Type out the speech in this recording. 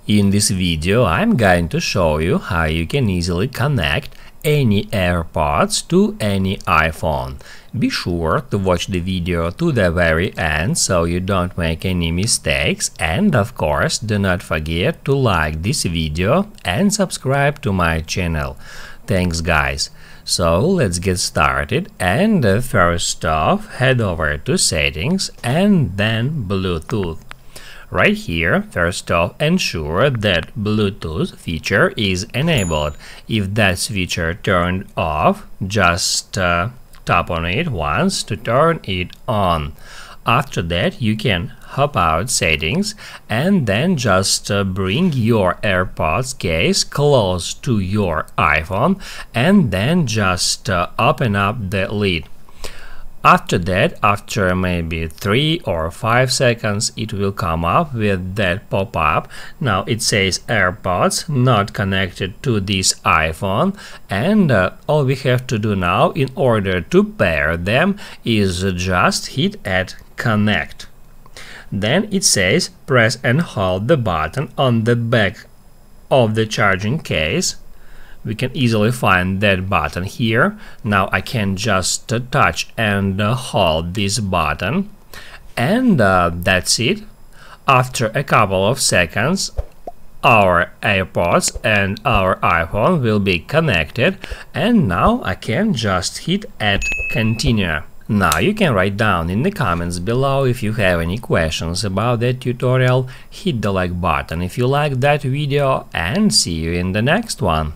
In this video I'm going to show you how you can easily connect any AirPods to any iPhone. Be sure to watch the video to the very end so you don't make any mistakes, and of course do not forget to like this video and subscribe to my channel. Thanks guys. So let's get started, and first off head over to settings and then Bluetooth. Right here, first off, ensure that Bluetooth feature is enabled. If that's feature turned off, just tap on it once to turn it on. After that, you can hop out settings and then just bring your AirPods case close to your iPhone and then just open up the lid. After that, after maybe 3 or 5 seconds, it will come up with that pop-up. Now it says AirPods not connected to this iPhone, and all we have to do now in order to pair them is just hit at connect. Then it says press and hold the button on the back of the charging case. We can easily find that button here. Now I can just touch and hold this button, and that's it. After a couple of seconds, our AirPods and our iPhone will be connected, and now I can just hit at continue. Now you can write down in the comments below if you have any questions about that tutorial. Hit the like button if you like that video, and see you in the next one.